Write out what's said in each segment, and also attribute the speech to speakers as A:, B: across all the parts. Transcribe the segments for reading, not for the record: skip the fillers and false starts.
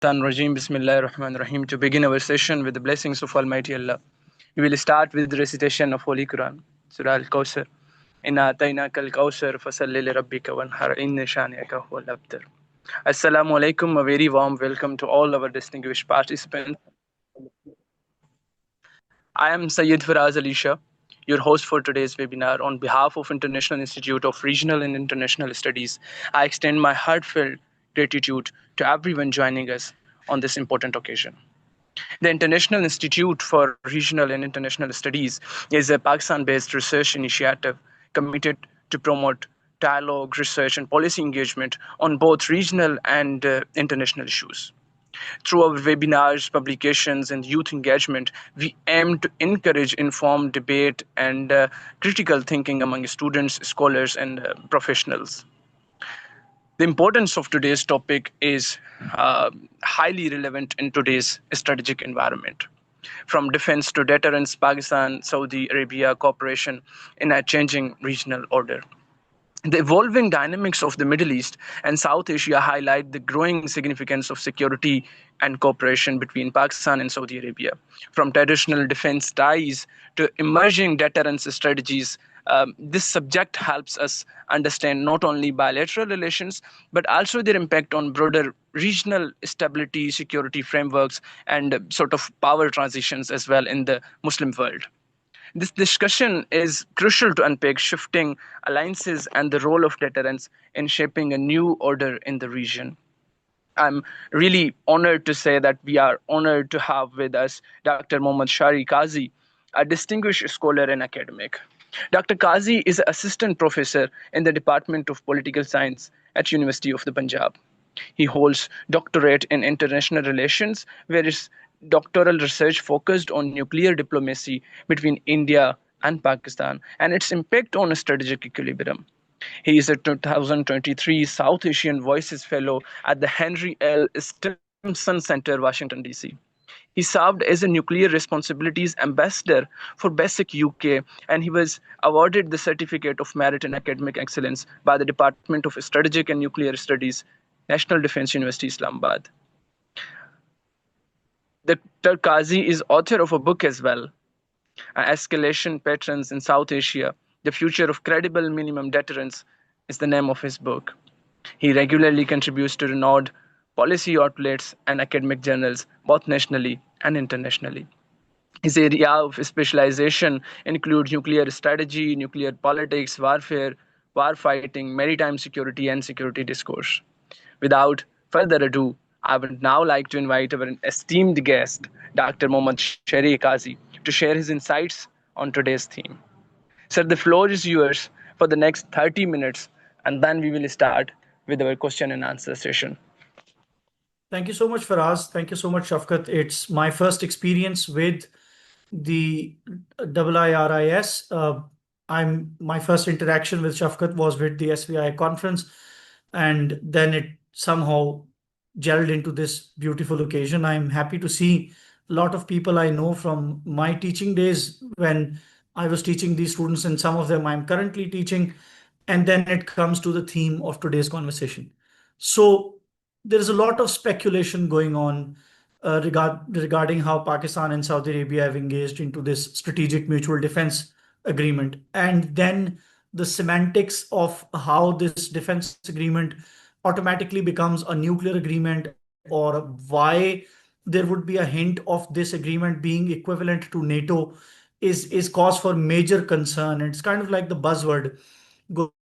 A: Rajim, Bismillah Rahman Rahim. To begin our session with the blessings of Almighty Allah, we will start with the recitation of Holy Quran, Surah Al Kawthar. Inna atayna kal Kawthar fasalli li rabbika wanhar inna shani'aka huwal abtar. Assalamu alaikum, a very warm welcome to all our distinguished participants. I am Sayyid Faraz Alisha, your host for today's webinar. On behalf of International Institute of Regional and International Studies, I extend my heartfelt gratitude to everyone joining us on this important occasion. The International Institute for Regional and International Studies is a Pakistan-based research initiative committed to promote dialogue, research, and policy engagement on both regional and international issues. Through our webinars, publications, and youth engagement, we aim to encourage informed debate and critical thinking among students, scholars, and professionals. The importance of today's topic is highly relevant in today's strategic environment. From defense to deterrence, Pakistan, Saudi Arabia cooperation in a changing regional order. The evolving dynamics of the Middle East and South Asia highlight the growing significance of security and cooperation between Pakistan and Saudi Arabia. From traditional defense ties to emerging deterrence strategies, this subject helps us understand not only bilateral relations, but also their impact on broader regional stability, security frameworks, and sort of power transitions as well in the Muslim world. This discussion is crucial to unpack shifting alliances and the role of deterrence in shaping a new order in the region. I'm really honored to say that we are honored to have with us Dr. Muhammad Shareh Qazi, a distinguished scholar and academic. Dr. Qazi is assistant professor in the Department of Political Science at University of the Punjab. He holds doctorate in international relations, where his doctoral research focused on nuclear diplomacy between India and Pakistan and its impact on strategic equilibrium. He is a 2023 South Asian Voices Fellow at the Henry L. Stimson Center, Washington, D.C. He served as a Nuclear Responsibilities Ambassador for BASIC UK, and he was awarded the Certificate of Merit in Academic Excellence by the Department of Strategic and Nuclear Studies, National Defense University, Islamabad. Dr. Qazi is author of a book as well, Escalation Patterns in South Asia, The Future of Credible Minimum Deterrence is the name of his book. He regularly contributes to renowned policy outlets and academic journals, both nationally and internationally. His area of specialization include nuclear strategy, nuclear politics, warfare, warfighting, maritime security, and security discourse. Without further ado, I would now like to invite our esteemed guest, Dr. Muhammad Shareh Qazi, to share his insights on today's theme. Sir, the floor is yours for the next 30 minutes, and then we will start with our question and answer session.
B: Thank you so much, Faraz. Thank you so much, Shafkat. It's my first experience with the IIRIS. My first interaction with Shafkat was with the SVI conference, and then it somehow gelled into this beautiful occasion. I'm happy to see a lot of people I know from my teaching days when I was teaching these students, and some of them I'm currently teaching. And then it comes to the theme of today's conversation. So there is a lot of speculation going on regarding how Pakistan and Saudi Arabia have engaged into this strategic mutual defense agreement. And then the semantics of how this defense agreement automatically becomes a nuclear agreement, or why there would be a hint of this agreement being equivalent to NATO is cause for major concern. It's kind of like the buzzword going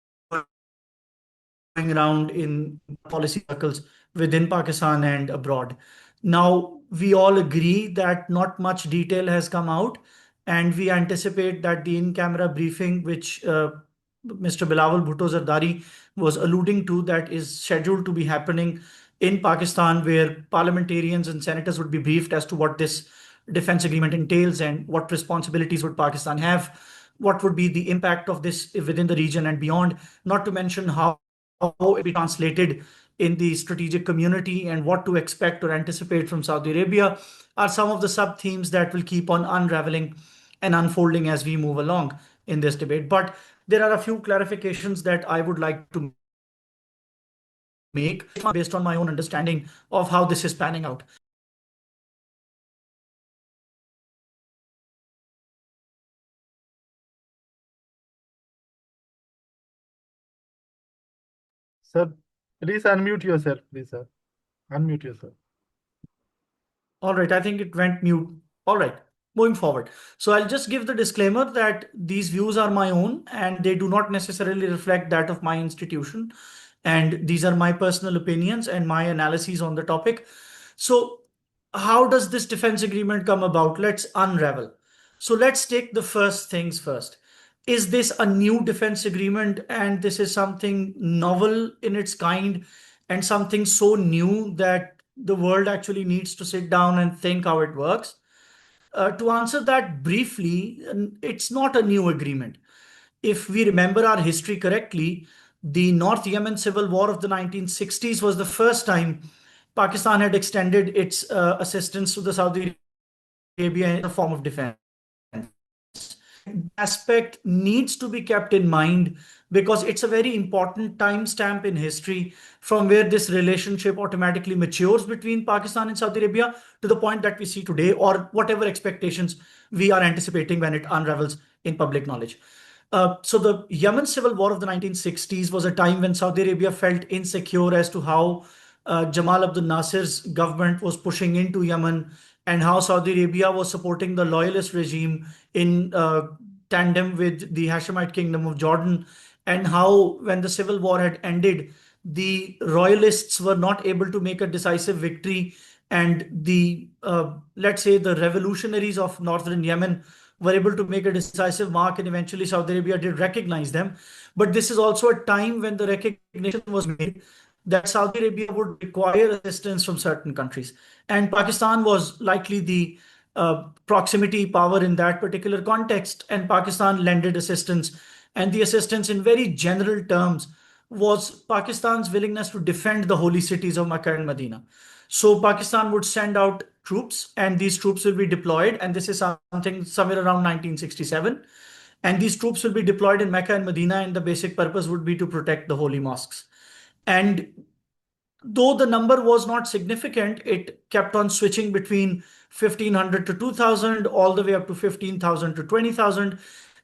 B: around in policy circles within Pakistan and abroad. Now, we all agree that not much detail has come out, and we anticipate that the in-camera briefing, which Mr. Bilawal Bhutto Zardari was alluding to, that is scheduled to be happening in Pakistan, where parliamentarians and senators would be briefed as to what this defense agreement entails and what responsibilities would Pakistan have, what would be the impact of this within the region and beyond, not to mention how it be translated in the strategic community and what to expect or anticipate from Saudi Arabia are some of the sub themes that will keep on unraveling and unfolding as we move along in this debate. But there are a few clarifications that I would like to make based on my own understanding of how this is panning out.
C: Sir, please unmute yourself, please, sir. Unmute yourself.
B: All right, I think it went mute. All right, moving forward. So I'll just give the disclaimer that these views are my own and they do not necessarily reflect that of my institution. And these are my personal opinions and my analyses on the topic. So how does this defense agreement come about? Let's unravel. So let's take the first things first. Is this a new defense agreement and this is something novel in its kind and something so new that the world actually needs to sit down and think how it works? To answer that briefly, it's not a new agreement. If we remember our history correctly, the North Yemen civil war of the 1960s was the first time Pakistan had extended its assistance to the Saudi Arabia in a form of defense. Aspect needs to be kept in mind because it's a very important timestamp in history from where this relationship automatically matures between Pakistan and Saudi Arabia to the point that we see today, or whatever expectations we are anticipating when it unravels in public knowledge. So the Yemen civil war of the 1960s was a time when Saudi Arabia felt insecure as to how Jamal Abdel Nasser's government was pushing into Yemen and how Saudi Arabia was supporting the loyalist regime in tandem with the Hashemite kingdom of Jordan, and how when the civil war had ended, the royalists were not able to make a decisive victory, and the let's say the revolutionaries of northern Yemen were able to make a decisive mark, and eventually Saudi Arabia did recognize them. But this is also a time when the recognition was made that Saudi Arabia would require assistance from certain countries. And Pakistan was likely the proximity power in that particular context, and Pakistan lended assistance. And the assistance, in very general terms, was Pakistan's willingness to defend the holy cities of Makkah and Medina. So Pakistan would send out troops, and these troops will be deployed. And this is something somewhere around 1967. And these troops will be deployed in Mecca and Medina, and the basic purpose would be to protect the holy mosques. And though the number was not significant, it kept on switching between 1,500 to 2,000, all the way up to 15,000 to 20,000.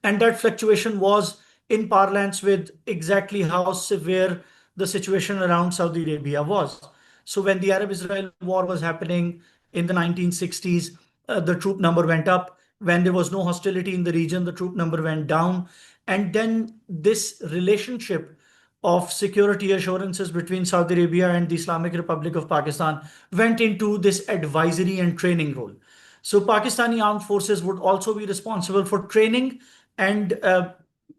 B: And that fluctuation was in parlance with exactly how severe the situation around Saudi Arabia was. So when the Arab-Israel war was happening in the 1960s, the troop number went up. When there was no hostility in the region, the troop number went down. And then this relationship of security assurances between Saudi Arabia and the Islamic Republic of Pakistan went into this advisory and training role. So Pakistani armed forces would also be responsible for training and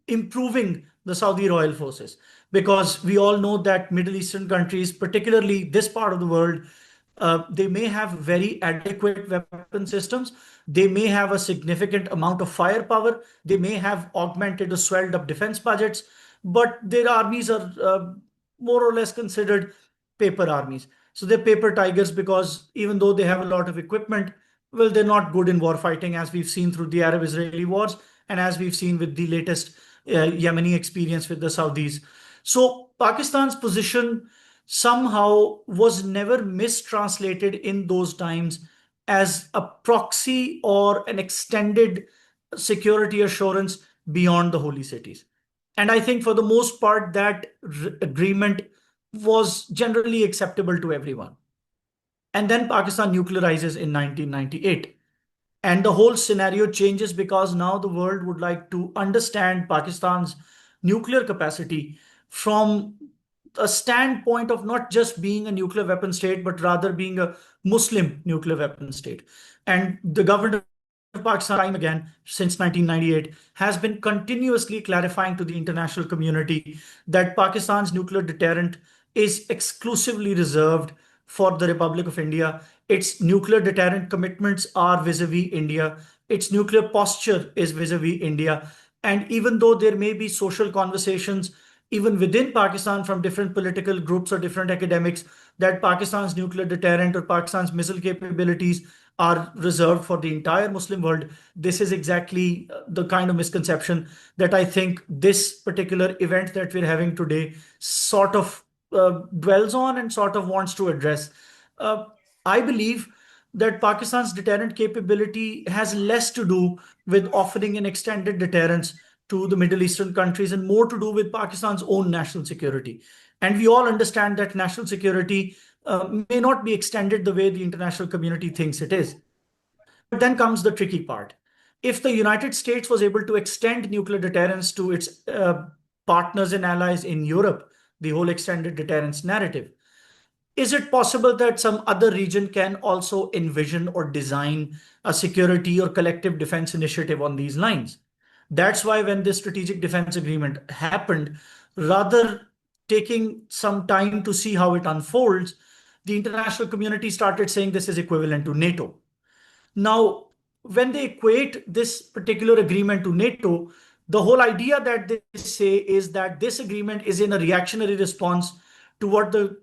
B: improving the Saudi royal forces, because we all know that Middle Eastern countries, particularly this part of the world, they may have very adequate weapon systems. They may have a significant amount of firepower. They may have augmented or swelled up defense budgets, but their armies are more or less considered paper armies. So they're paper tigers because even though they have a lot of equipment, well, they're not good in war fighting, as we've seen through the Arab-Israeli wars and as we've seen with the latest Yemeni experience with the Saudis. So Pakistan's position somehow was never mistranslated in those times as a proxy or an extended security assurance beyond the holy cities. And I think for the most part, that agreement was generally acceptable to everyone. And then Pakistan nuclearizes in 1998. And the whole scenario changes because now the world would like to understand Pakistan's nuclear capacity from a standpoint of not just being a nuclear weapon state, but rather being a Muslim nuclear weapon state. And the government of Pakistan, time again, since 1998, has been continuously clarifying to the international community that Pakistan's nuclear deterrent is exclusively reserved for the Republic of India. Its nuclear deterrent commitments are vis-a-vis India. Its nuclear posture is vis-a-vis India. And even though there may be social conversations even within Pakistan from different political groups or different academics that Pakistan's nuclear deterrent or Pakistan's missile capabilities are reserved for the entire Muslim world, this is exactly the kind of misconception that I think this particular event that we're having today sort of dwells on and sort of wants to address. I believe that Pakistan's deterrent capability has less to do with offering an extended deterrence to the Middle Eastern countries and more to do with Pakistan's own national security. And we all understand that national security may not be extended the way the international community thinks it is. But then comes the tricky part. If the United States was able to extend nuclear deterrence to its partners and allies in Europe, the whole extended deterrence narrative, is it possible that some other region can also envision or design a security or collective defense initiative on these lines? That's why when this strategic defense agreement happened, rather taking some time to see how it unfolds, the international community started saying this is equivalent to NATO. Now, when they equate this particular agreement to NATO, the whole idea that they say is that this agreement is in a reactionary response to what the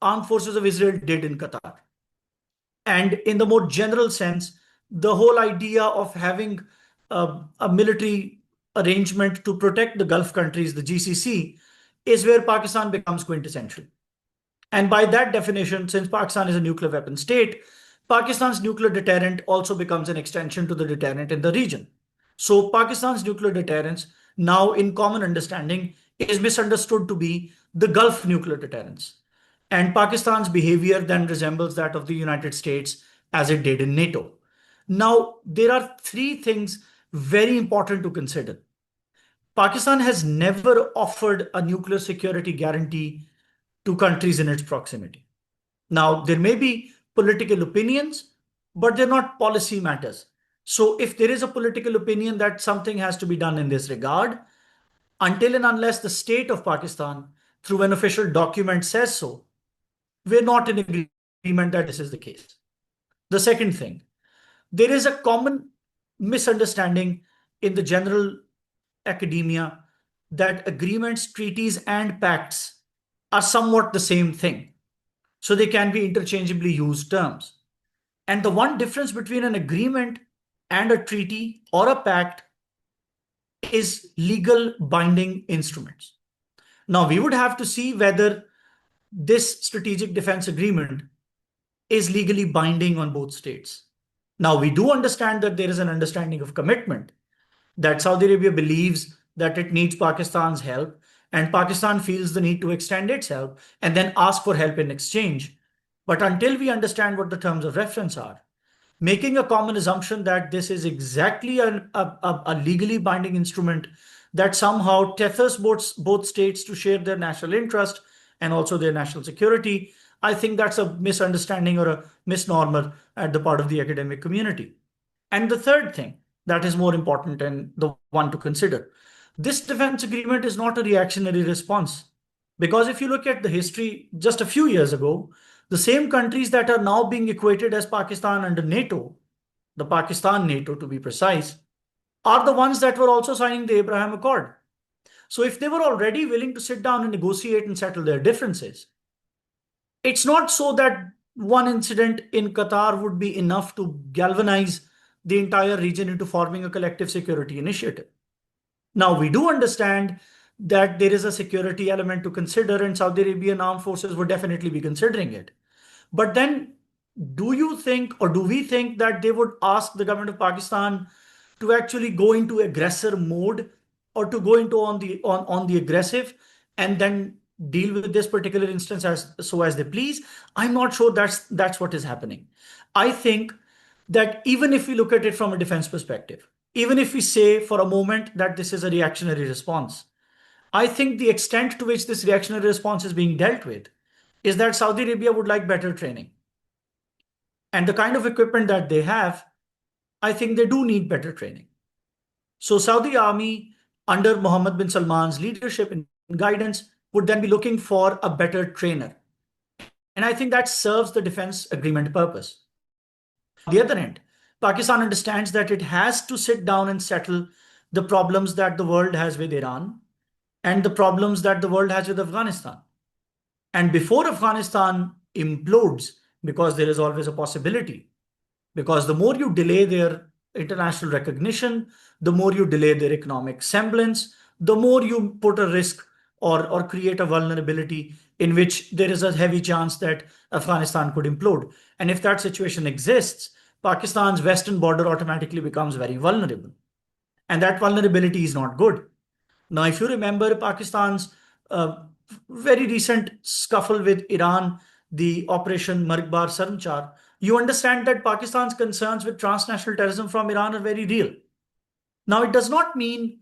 B: armed forces of Israel did in Qatar. And in the more general sense, the whole idea of having a military arrangement to protect the Gulf countries, the GCC, is where Pakistan becomes quintessential. And by that definition, since Pakistan is a nuclear weapon state, Pakistan's nuclear deterrent also becomes an extension to the deterrent in the region. So Pakistan's nuclear deterrence, now in common understanding, is misunderstood to be the Gulf nuclear deterrence. And Pakistan's behavior then resembles that of the United States as it did in NATO. Now, there are three things very important to consider. Pakistan has never offered a nuclear security guarantee to countries in its proximity. Now, there may be political opinions, but they're not policy matters. So if there is a political opinion that something has to be done in this regard, until and unless the state of Pakistan, through an official document, says so, we're not in agreement that this is the case. The second thing, there is a common misunderstanding in the general academia that agreements, treaties, and pacts are somewhat the same thing. So they can be interchangeably used terms. And the one difference between an agreement and a treaty or a pact is legal binding instruments. Now, we would have to see whether this strategic defense agreement is legally binding on both states. Now, we do understand that there is an understanding of commitment, that Saudi Arabia believes that it needs Pakistan's help, and Pakistan feels the need to extend its help and then ask for help in exchange. But until we understand what the terms of reference are, making a common assumption that this is exactly a legally binding instrument that somehow tethers both states to share their national interest and also their national security, I think that's a misunderstanding or a misnomer at the part of the academic community. And the third thing that is more important and the one to consider, this defense agreement is not a reactionary response. Because if you look at the history just a few years ago, the same countries that are now being equated as Pakistan under NATO, the Pakistan NATO to be precise, are the ones that were also signing the Abraham Accord. So if they were already willing to sit down and negotiate and settle their differences, it's not so that one incident in Qatar would be enough to galvanize the entire region into forming a collective security initiative. Now, we do understand that there is a security element to consider, and Saudi Arabian armed forces would definitely be considering it. But then, do you think, or do we think that they would ask the government of Pakistan to actually go into aggressor mode or to go into on the aggressive and then deal with this particular instance as they please? I'm not sure that's what is happening. I think that even if we look at it from a defense perspective, even if we say for a moment that this is a reactionary response, I think the extent to which this reactionary response is being dealt with is that Saudi Arabia would like better training. And the kind of equipment that they have, I think they do need better training. So Saudi army under Mohammed bin Salman's leadership and guidance would then be looking for a better trainer. And I think that serves the defense agreement purpose. On the other end, Pakistan understands that it has to sit down and settle the problems that the world has with Iran and the problems that the world has with Afghanistan. And before Afghanistan implodes, because there is always a possibility, because the more you delay their international recognition, the more you delay their economic semblance, the more you put a risk or create a vulnerability in which there is a heavy chance that Afghanistan could implode. And if that situation exists, Pakistan's western border automatically becomes very vulnerable. And that vulnerability is not good. Now, if you remember Pakistan's very recent scuffle with Iran, the Operation Margbar Sarmchar, you understand that Pakistan's concerns with transnational terrorism from Iran are very real. Now, it does not mean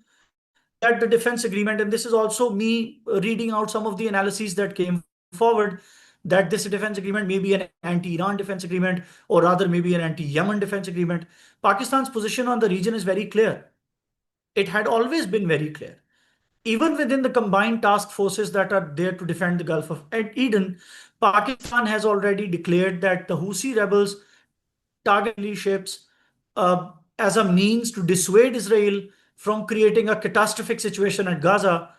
B: that the defense agreement, and this is also me reading out some of the analyses that came forward, that this defense agreement may be an anti-Iran defense agreement, or rather maybe an anti-Yemen defense agreement. Pakistan's position on the region is very clear. It had always been very clear. Even within the combined task forces that are there to defend the Gulf of Eden, Pakistan has already declared that the Houthi rebels target ships as a means to dissuade Israel from creating a catastrophic situation at Gaza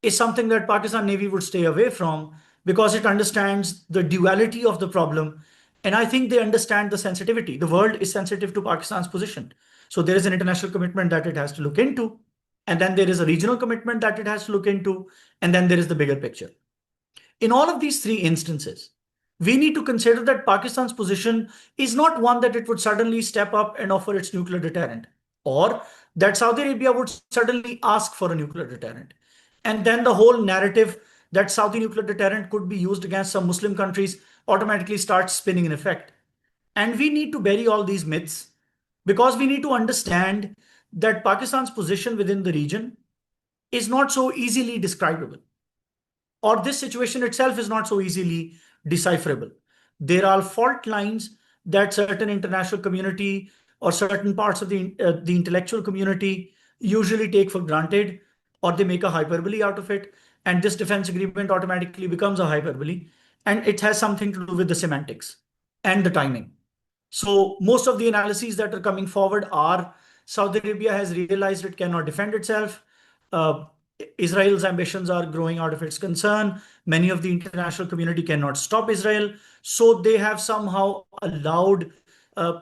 B: is something that Pakistan Navy would stay away from because it understands the duality of the problem. And I think they understand the sensitivity. The world is sensitive to Pakistan's position. So there is an international commitment that it has to look into. And then there is a regional commitment that it has to look into. And then there is the bigger picture. In all of these three instances, we need to consider that Pakistan's position is not one that it would suddenly step up and offer its nuclear deterrent, or that Saudi Arabia would suddenly ask for a nuclear deterrent. And then the whole narrative that Saudi nuclear deterrent could be used against some Muslim countries automatically starts spinning in effect. And we need to bury all these myths because we need to understand that Pakistan's position within the region is not so easily describable, or this situation itself is not so easily decipherable. There are fault lines that certain international community or certain parts of the intellectual community usually take for granted, or they make a hyperbole out of it. And this defense agreement automatically becomes a hyperbole. And it has something to do with the semantics and the timing. So most of the analyses that are coming forward are Saudi Arabia has realized it cannot defend itself. Israel's ambitions are growing out of its concern. Many of the international community cannot stop Israel. So they have somehow allowed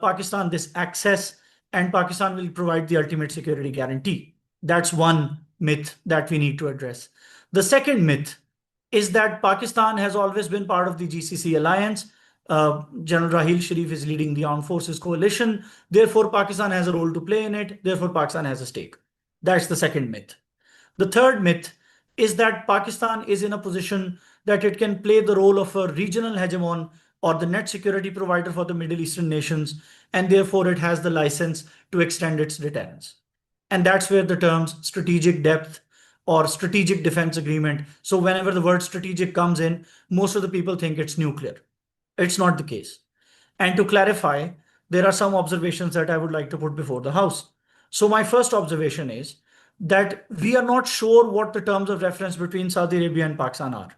B: Pakistan this access, and Pakistan will provide the ultimate security guarantee. That's one myth that we need to address. The second myth is that Pakistan has always been part of the GCC alliance. General Raheel Sharif is leading the armed forces coalition. Therefore, Pakistan has a role to play in it. Therefore, Pakistan has a stake. That's the second myth. The third myth is that Pakistan is in a position that it can play the role of a regional hegemon or the net security provider for the Middle Eastern nations, and therefore it has the license to extend its deterrence. And that's where the terms strategic depth or strategic defense agreement. So whenever the word strategic comes in, most of the people think it's nuclear. It's not the case. And to clarify, there are some observations that I would like to put before the House. So my first observation is that we are not sure what the terms of reference between Saudi Arabia and Pakistan are,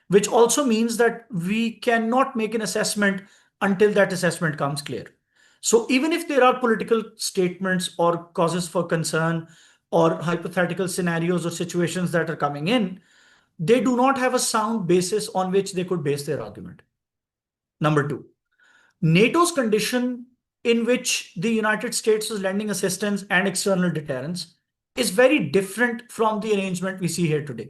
B: which also means that we cannot make an assessment until that assessment comes clear. So even if there are political statements or causes for concern or hypothetical scenarios or situations that are coming in, they do not have a sound basis on which they could base their argument. Number two, NATO's condition in which the United States is lending assistance and external deterrence is very different from the arrangement we see here today,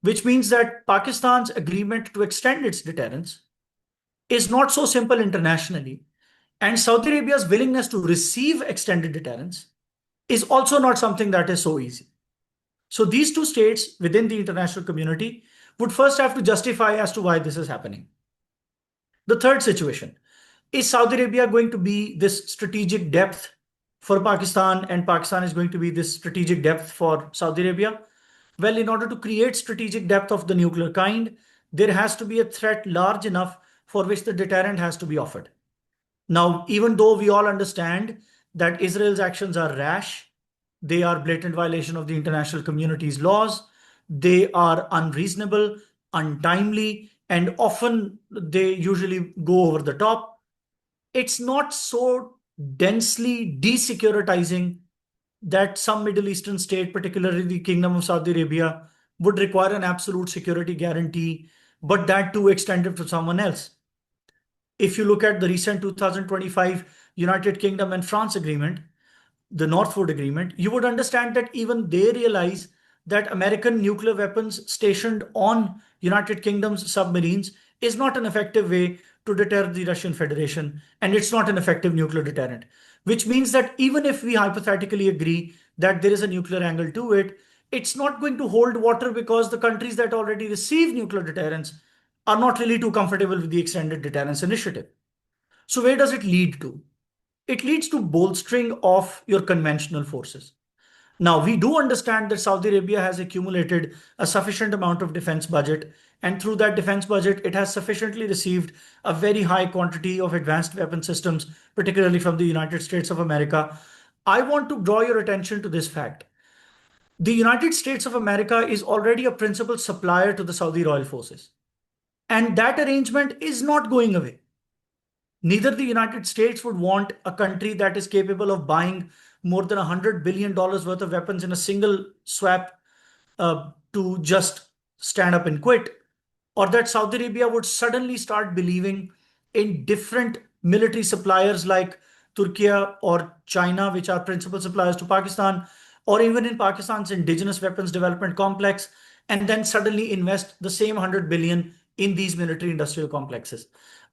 B: which means that Pakistan's agreement to extend its deterrence is not so simple internationally, and Saudi Arabia's willingness to receive extended deterrence is also not something that is so easy. So these two states within the international community would first have to justify as to why this is happening. The third situation, is Saudi Arabia going to be this strategic depth for Pakistan, and Pakistan is going to be this strategic depth for Saudi Arabia? Well, in order to create strategic depth of the nuclear kind, there has to be a threat large enough for which the deterrent has to be offered. Now, even though we all understand that Israel's actions are rash, they are blatant violation of the international community's laws, they are unreasonable, untimely, and often they usually go over the top, it's not so densely desecuritizing that some Middle Eastern state, particularly the Kingdom of Saudi Arabia, would require an absolute security guarantee, but that too extended to someone else. If you look at the recent 2025 United Kingdom and France agreement, the Northwood Agreement, you would understand that even they realize that American nuclear weapons stationed on United Kingdom's submarines is not an effective way to deter the Russian Federation, and it's not an effective nuclear deterrent. Which means that even if we hypothetically agree that there is a nuclear angle to it, it's not going to hold water because the countries that already receive nuclear deterrence are not really too comfortable with the extended deterrence initiative. So, where does it lead to? It leads to bolstering of your conventional forces. Now, we do understand that Saudi Arabia has accumulated a sufficient amount of defense budget, and through that defense budget, it has sufficiently received a very high quantity of advanced weapon systems, particularly from the United States of America. I want to draw your attention to this fact. The United States of America is already a principal supplier to the Saudi Royal Forces, and that arrangement is not going away. Neither the United States would want a country that is capable of buying more than $100 billion worth of weapons in a single swap to just stand up and quit, or that Saudi Arabia would suddenly start believing in different military suppliers like Turkey or China, which are principal suppliers to Pakistan, or even in Pakistan's indigenous weapons development complex, and then suddenly invest the same 100 billion in these military industrial complexes.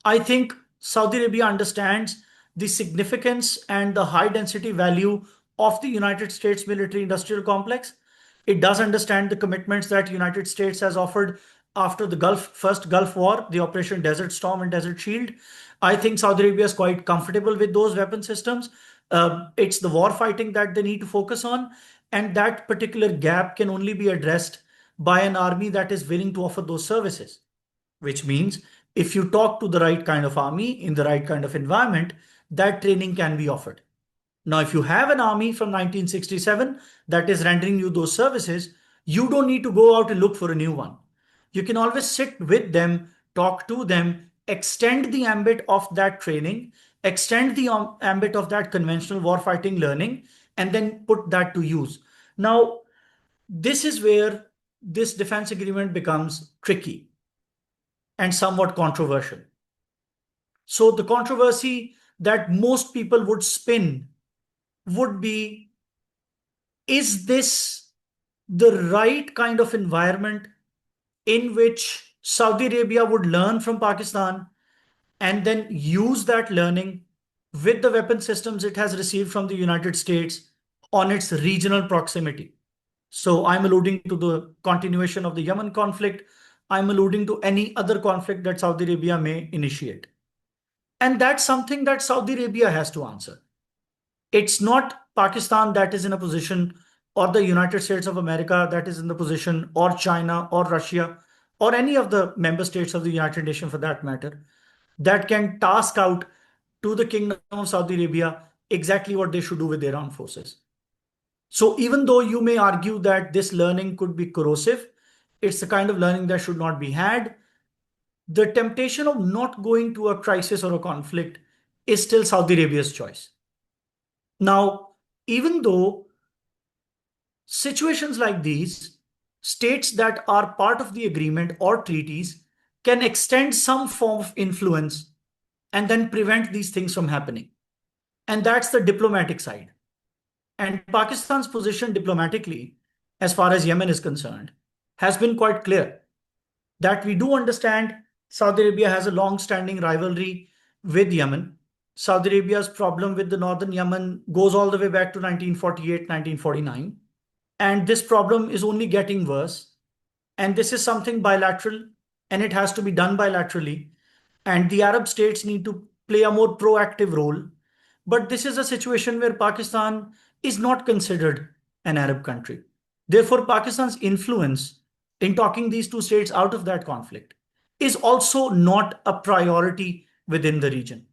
B: I think Saudi Arabia understands the significance and the high density value of the United States military industrial complex. It does understand the commitments that United States has offered after the first Gulf War, the Operation Desert Storm and Desert Shield. I think Saudi Arabia is quite comfortable with those weapon systems. It's the war fighting that they need to focus on, and that particular gap can only be addressed by an army that is willing to offer those services. Which means if you talk to the right kind of army in the right kind of environment, that training can be offered. Now, if you have an army from 1967 that is rendering you those services, you don't need to go out and look for a new one. You can always sit with them, talk to them, extend the ambit of that training, extend the ambit of that conventional warfighting learning, and then put that to use. Now, this is where this defense agreement becomes tricky and somewhat controversial. So, the controversy that most people would spin would be, is this the right kind of environment in which Saudi Arabia would learn from Pakistan and then use that learning with the weapon systems it has received from the United States on its regional proximity? So I'm alluding to the continuation of the Yemen conflict. I'm alluding to any other conflict that Saudi Arabia may initiate. And that's something that Saudi Arabia has to answer. It's not Pakistan that is in a position, or the United States of America that is in the position, or China, or Russia, or any of the member states of the United Nations for that matter, that can task out to the Kingdom of Saudi Arabia exactly what they should do with their armed forces. So even though you may argue that this learning could be corrosive, it's the kind of learning that should not be had, the temptation of not going to a crisis or a conflict is still Saudi Arabia's choice. Now, even though situations like these, states that are part of the agreement or treaties can extend some form of influence and then prevent these things from happening. And that's the diplomatic side. And Pakistan's position diplomatically, as far as Yemen is concerned, has been quite clear that we do understand Saudi Arabia has a long-standing rivalry with Yemen. Saudi Arabia's problem with the northern Yemen goes all the way back to 1948, 1949. And this problem is only getting worse. And this is something bilateral, and it has to be done bilaterally. And the Arab states need to play a more proactive role. But this is a situation where Pakistan is not considered an Arab country. Therefore, Pakistan's influence in talking these two states out of that conflict is also not a priority within the region.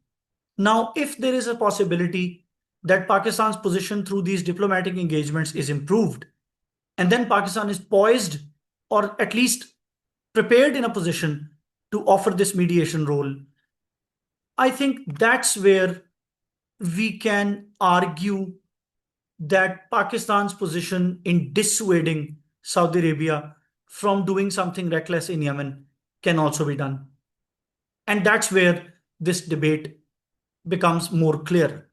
B: Now, if there is a possibility that Pakistan's position through these diplomatic engagements is improved, and then Pakistan is poised or at least prepared in a position to offer this mediation role, I think that's where we can argue that Pakistan's position in dissuading Saudi Arabia from doing something reckless in Yemen can also be done. And that's where this debate becomes more clear.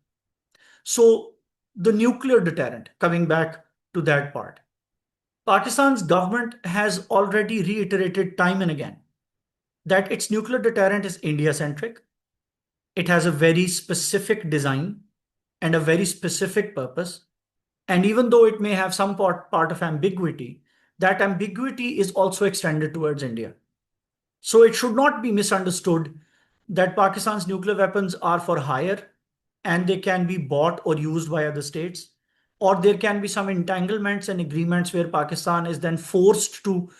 B: So the nuclear deterrent, coming back to that part, Pakistan's government has already reiterated time and again that its nuclear deterrent is India centric. It has a very specific design and a very specific purpose. And even though it may have some part of ambiguity, that ambiguity is also extended towards India. So it should not be misunderstood that Pakistan's nuclear weapons are for hire and they can be bought or used by other states. Or there can be some entanglements and agreements where Pakistan is then forced to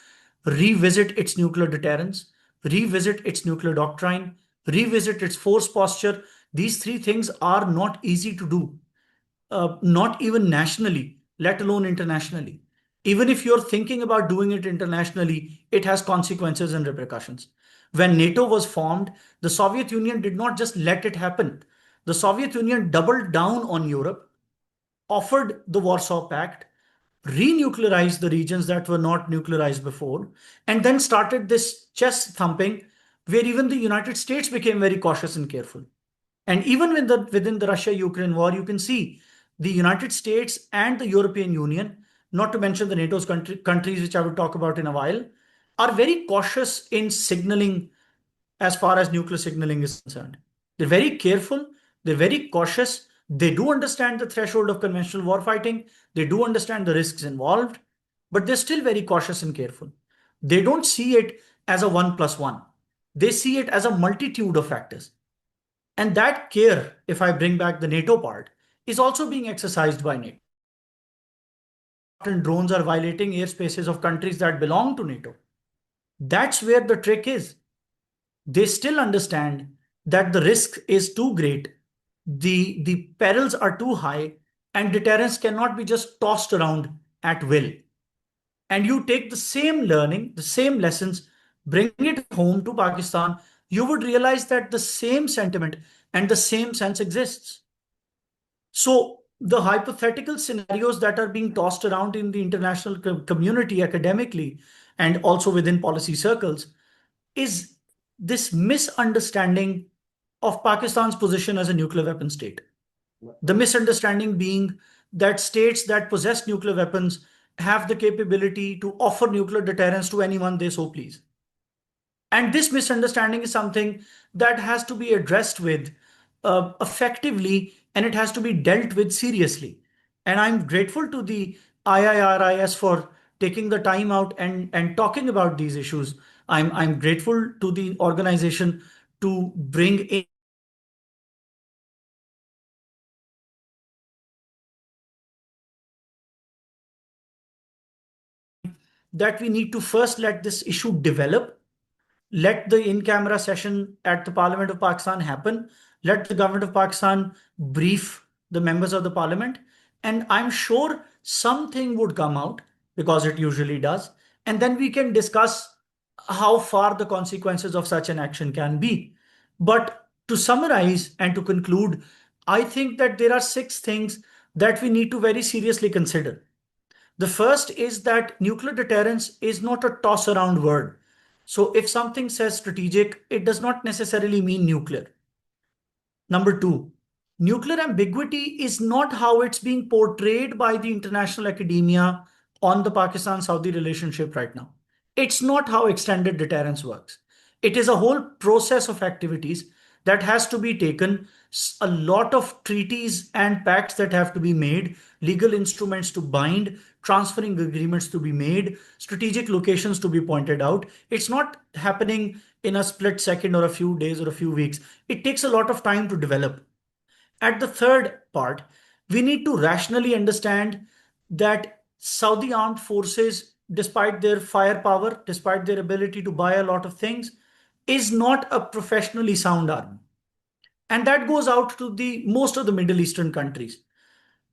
B: revisit its nuclear deterrence, revisit its nuclear doctrine, revisit its force posture. These three things are not easy to do, not even nationally, let alone internationally. Even if you're thinking about doing it internationally, it has consequences and repercussions. When NATO was formed, the Soviet Union did not just let it happen. The Soviet Union doubled down on Europe, offered the Warsaw Pact, renuclearized the regions that were not nuclearized before, and then started this chest thumping where even the United States became very cautious and careful. And even within the Russia-Ukraine war, you can see the United States and the European Union, not to mention the NATO's countries, which I will talk about in a while, are very cautious in signaling as far as nuclear signaling is concerned. They're very careful, they're very cautious. They do understand the threshold of conventional warfighting, they do understand the risks involved, but they're still very cautious and careful. They don't see it as a 1+1, they see it as a multitude of factors. And that care, if I bring back the NATO part, is also being exercised by NATO. And drones are violating airspaces of countries that belong to NATO. That's where the trick is. They still understand that the risk is too great, the perils are too high, and deterrence cannot be just tossed around at will. And you take the same learning, the same lessons, bring it home to Pakistan, you would realize that the same sentiment and the same sense exists. So the hypothetical scenarios that are being tossed around in the international community academically and also within policy circles is this misunderstanding of Pakistan's position as a nuclear weapon state. The misunderstanding being that states that possess nuclear weapons have the capability to offer nuclear deterrence to anyone they so please. And this misunderstanding is something that has to be addressed with effectively, and it has to be dealt with seriously. And I'm grateful to the IIRIS for taking the time out and talking about these issues. I'm grateful to the organization to bring in that we need to first let this issue develop. Let the in-camera session at the Parliament of Pakistan happen. Let the government of Pakistan brief the members of the parliament. And I'm sure something would come out because it usually does. And then we can discuss how far the consequences of such an action can be. But to summarize and to conclude, I think that there are 6 things that we need to very seriously consider. The first is that nuclear deterrence is not a toss around word. So if something says strategic, it does not necessarily mean nuclear. Number two, nuclear ambiguity is not how it's being portrayed by the international academia on the Pakistan-Saudi relationship right now. It's not how extended deterrence works. It is a whole process of activities that has to be taken, a lot of treaties and pacts that have to be made, legal instruments to bind, transferring agreements to be made, strategic locations to be pointed out. It's not happening in a split second or a few days or a few weeks. It takes a lot of time to develop. At the third part, we need to rationally understand that Saudi armed forces, despite their firepower, despite their ability to buy a lot of things, is not a professionally sound army. And that goes out to the most of the Middle Eastern countries.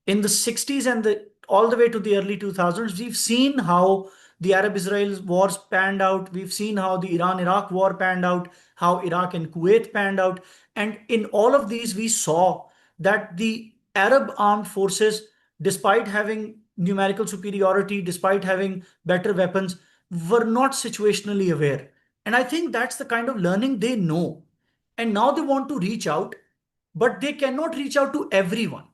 B: In the 60s and all the way to the early 2000s, we've seen how the Arab-Israel wars panned out. We've seen how the Iran-Iraq war panned out, how Iraq and Kuwait panned out. And in all of these, we saw that the Arab armed forces, despite having numerical superiority, despite having better weapons, were not situationally aware. And I think that's the kind of learning they know. And now they want to reach out, but they cannot reach out to everyone.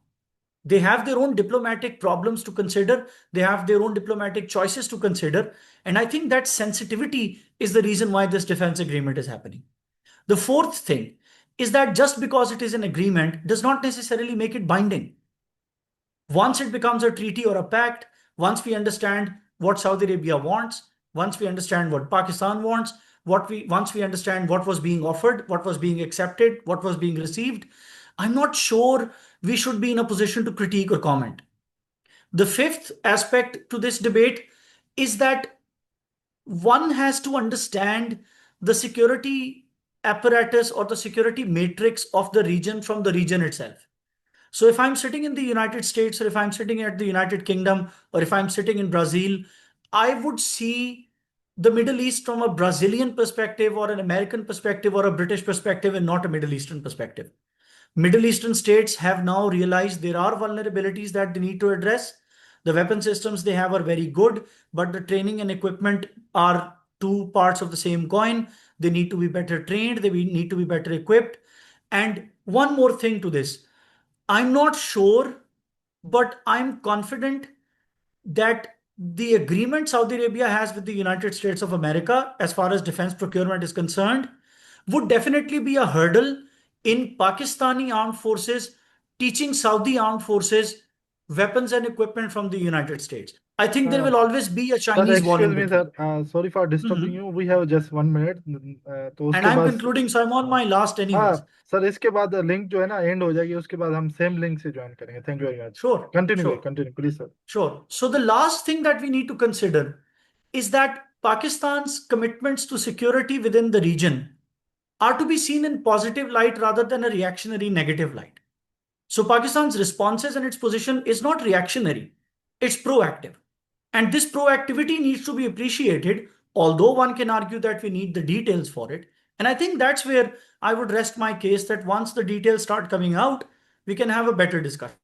B: They have their own diplomatic problems to consider. They have their own diplomatic choices to consider. And I think that sensitivity is the reason why this defense agreement is happening. The fourth thing is that just because it is an agreement does not necessarily make it binding. Once it becomes a treaty or a pact, once we understand what Saudi Arabia wants, once we understand what Pakistan wants, once we understand what was being offered, what was being accepted, what was being received, I'm not sure we should be in a position to critique or comment. The fifth aspect to this debate is that one has to understand the security apparatus or the security matrix of the region from the region itself. So if I'm sitting in the United States, or if I'm sitting at the United Kingdom, or if I'm sitting in Brazil, I would see the Middle East from a Brazilian perspective or an American perspective or a British perspective and not a Middle Eastern perspective. Middle Eastern states have now realized there are vulnerabilities that they need to address. The weapon systems they have are very good, but the training and equipment are two parts of the same coin. They need to be better trained, they need to be better equipped. And one more thing to this, I'm not sure, but I'm confident that the agreement Saudi Arabia has with the United States of America, as far as defense procurement is concerned, would definitely be a hurdle in Pakistani armed forces teaching Saudi armed forces weapons and equipment from the United States. I think there will always be a
C: sir
B: Chinese wall
C: excuse
B: in
C: me
B: between.
C: Sir sorry for disturbing
B: Mhm.
C: You we have just 1 minute तो
B: And
C: उसके
B: I'm
C: बाद
B: concluding, so I'm on my last
C: हाँ
B: anyways.
C: Sir इसके बाद link जो है ना and हो जाएगी उसके बाद हम सेम लिंक से ज्वाइन करेंगे thank you very much
B: Sure,
C: continue
B: sure.
C: Continue please sir
B: Sure. So the last thing that we need to consider is that Pakistan's commitments to security within the region are to be seen in positive light rather than a reactionary negative light. So Pakistan's responses and its position is not reactionary, it's proactive. And this proactivity needs to be appreciated, although one can argue that we need the details for it. And I think that's where I would rest my case that once the details start coming out, we can have a better discussion.